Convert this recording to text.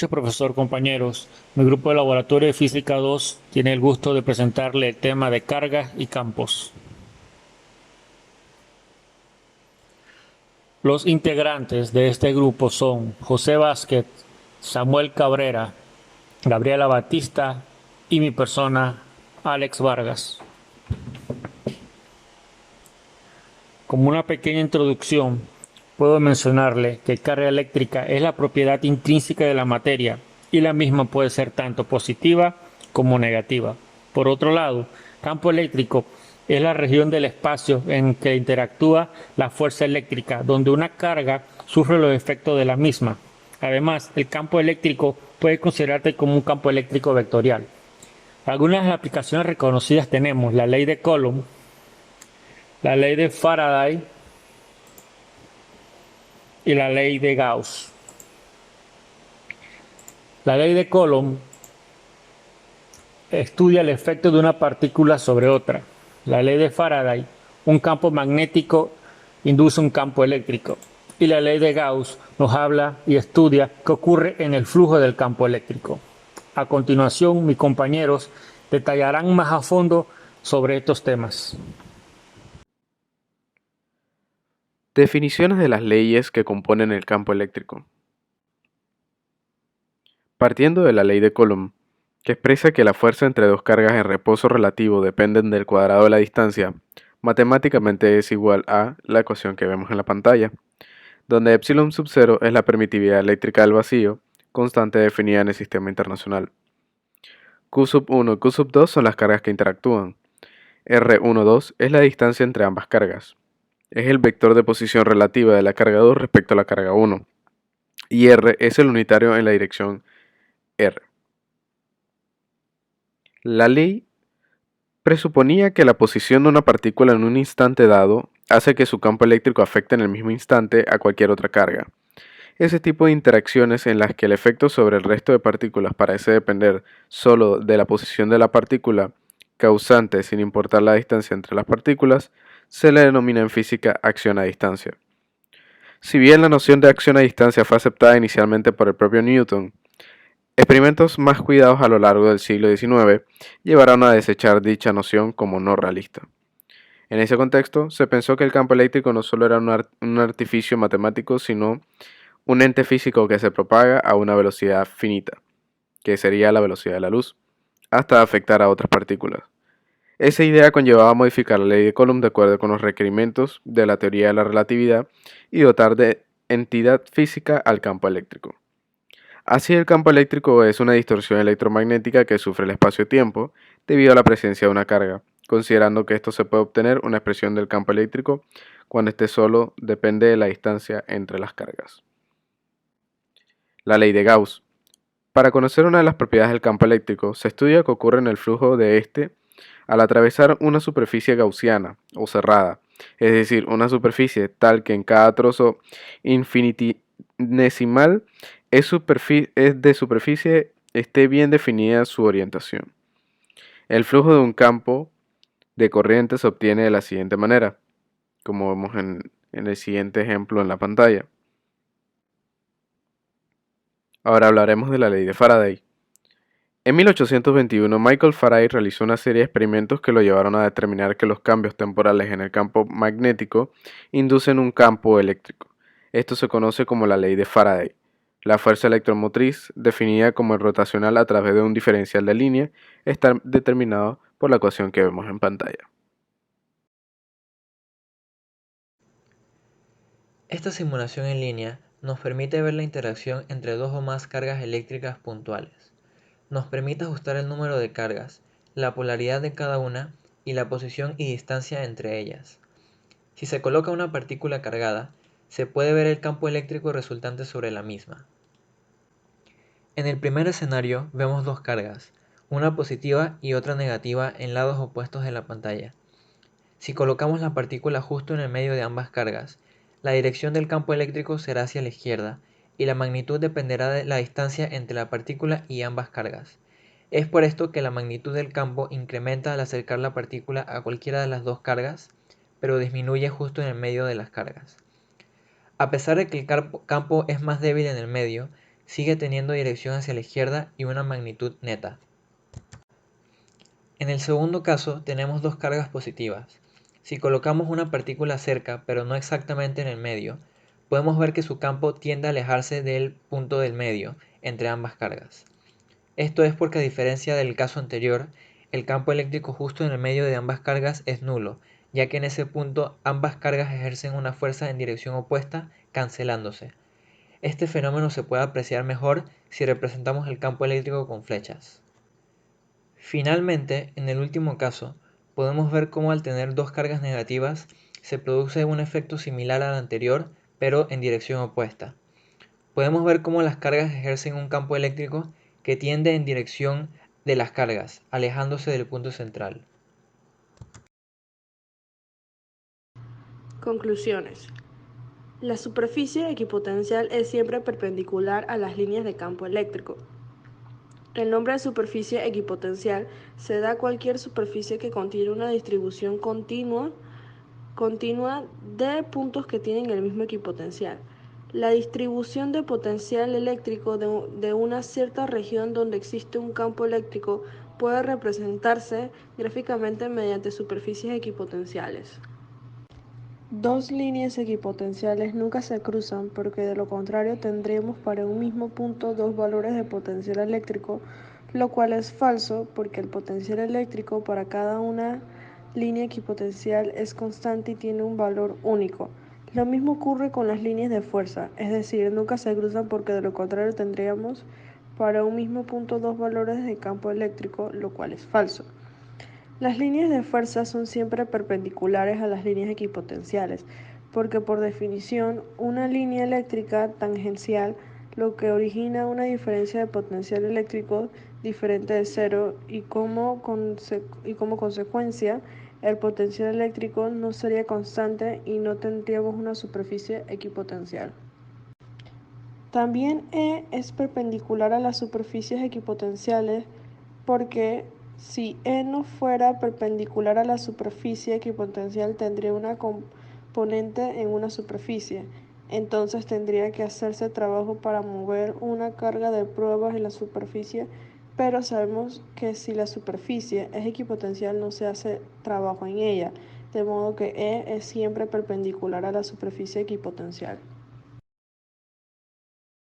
noches, profesor, compañeros. Mi grupo de laboratorio de Física 2 tiene el gusto de presentarle el tema de cargas y campos. Los integrantes de este grupo son José Vázquez, Samuel Cabrera, Gabriela Batista y mi persona, Alex Vargas. Como una pequeña introducción, puedo mencionarle que carga eléctrica es la propiedad intrínseca de la materia y la misma puede ser tanto positiva como negativa. Por otro lado, campo eléctrico es la región del espacio en que interactúa la fuerza eléctrica, donde una carga sufre los efectos de la misma. Además, el campo eléctrico puede considerarse como un campo eléctrico vectorial. Algunas aplicaciones reconocidas tenemos la ley de Coulomb, la ley de Faraday y la ley de Gauss. La ley de Coulomb estudia el efecto de una partícula sobre otra. La ley de Faraday, un campo magnético induce un campo eléctrico. Y la ley de Gauss nos habla y estudia qué ocurre en el flujo del campo eléctrico. A continuación, mis compañeros detallarán más a fondo sobre estos temas. Definiciones de las leyes que componen el campo eléctrico. Partiendo de la ley de Coulomb, que expresa que la fuerza entre dos cargas en reposo relativo dependen del cuadrado de la distancia, matemáticamente es igual a la ecuación que vemos en la pantalla, donde epsilon sub 0 es la permitividad eléctrica del vacío, constante definida en el sistema internacional. Q sub 1 y Q sub 2 son las cargas que interactúan. R12 es la distancia entre ambas cargas. Es el vector de posición relativa de la carga 2 respecto a la carga 1. Y R es el unitario en la dirección R. La ley presuponía que la posición de una partícula en un instante dado hace que su campo eléctrico afecte en el mismo instante a cualquier otra carga. Ese tipo de interacciones en las que el efecto sobre el resto de partículas parece depender solo de la posición de la partícula causante sin importar la distancia entre las partículas, se le denomina en física acción a distancia. Si bien la noción de acción a distancia fue aceptada inicialmente por el propio Newton, experimentos más cuidados a lo largo del siglo XIX llevaron a desechar dicha noción como no realista. En ese contexto, se pensó que el campo eléctrico no solo era un artificio matemático, sino un ente físico que se propaga a una velocidad finita, que sería la velocidad de la luz, hasta afectar a otras partículas. Esa idea conllevaba modificar la ley de Coulomb de acuerdo con los requerimientos de la teoría de la relatividad y dotar de entidad física al campo eléctrico. Así, el campo eléctrico es una distorsión electromagnética que sufre el espacio-tiempo debido a la presencia de una carga, considerando que esto se puede obtener una expresión del campo eléctrico cuando este solo depende de la distancia entre las cargas. La ley de Gauss. Para conocer una de las propiedades del campo eléctrico, se estudia qué ocurre en el flujo de este al atravesar una superficie gaussiana o cerrada, es decir, una superficie tal que en cada trozo infinitesimal de superficie esté bien definida su orientación. El flujo de un campo de corriente se obtiene de la siguiente manera, como vemos en el siguiente ejemplo en la pantalla. Ahora hablaremos de la ley de Faraday. En 1821, Michael Faraday realizó una serie de experimentos que lo llevaron a determinar que los cambios temporales en el campo magnético inducen un campo eléctrico. Esto se conoce como la ley de Faraday. La fuerza electromotriz, definida como el rotacional a través de un diferencial de línea, está determinado por la ecuación que vemos en pantalla. Esta simulación en línea nos permite ver la interacción entre dos o más cargas eléctricas puntuales. Nos permite ajustar el número de cargas, la polaridad de cada una y la posición y distancia entre ellas. Si se coloca una partícula cargada, se puede ver el campo eléctrico resultante sobre la misma. En el primer escenario vemos dos cargas, una positiva y otra negativa en lados opuestos de la pantalla. Si colocamos la partícula justo en el medio de ambas cargas, la dirección del campo eléctrico será hacia la izquierda y la magnitud dependerá de la distancia entre la partícula y ambas cargas. Es por esto que la magnitud del campo incrementa al acercar la partícula a cualquiera de las dos cargas, pero disminuye justo en el medio de las cargas. A pesar de que el campo es más débil en el medio, sigue teniendo dirección hacia la izquierda y una magnitud neta. En el segundo caso tenemos dos cargas positivas. Si colocamos una partícula cerca, pero no exactamente en el medio, podemos ver que su campo tiende a alejarse del punto del medio entre ambas cargas. Esto es porque, a diferencia del caso anterior, el campo eléctrico justo en el medio de ambas cargas es nulo, ya que en ese punto ambas cargas ejercen una fuerza en dirección opuesta, cancelándose. Este fenómeno se puede apreciar mejor si representamos el campo eléctrico con flechas. Finalmente, en el último caso, podemos ver cómo al tener dos cargas negativas se produce un efecto similar al anterior, pero en dirección opuesta. Podemos ver cómo las cargas ejercen un campo eléctrico que tiende en dirección de las cargas, alejándose del punto central. Conclusiones. La superficie equipotencial es siempre perpendicular a las líneas de campo eléctrico. El nombre de superficie equipotencial se da a cualquier superficie que contiene una distribución continua de puntos que tienen el mismo equipotencial. La distribución de potencial eléctrico de una cierta región donde existe un campo eléctrico puede representarse gráficamente mediante superficies equipotenciales. Dos líneas equipotenciales nunca se cruzan porque de lo contrario tendríamos para un mismo punto dos valores de potencial eléctrico, lo cual es falso porque el potencial eléctrico para cada una línea equipotencial es constante y tiene un valor único. Lo mismo ocurre con las líneas de fuerza, es decir, nunca se cruzan porque de lo contrario tendríamos para un mismo punto dos valores de campo eléctrico, lo cual es falso. Las líneas de fuerza son siempre perpendiculares a las líneas equipotenciales, porque por definición una línea eléctrica tangencial lo que origina una diferencia de potencial eléctrico diferente de cero y como consecuencia el potencial eléctrico no sería constante y no tendríamos una superficie equipotencial. También E es perpendicular a las superficies equipotenciales porque si E no fuera perpendicular a la superficie equipotencial tendría una componente en una superficie. Entonces tendría que hacerse trabajo para mover una carga de pruebas en la superficie, pero sabemos que si la superficie es equipotencial no se hace trabajo en ella, de modo que E es siempre perpendicular a la superficie equipotencial.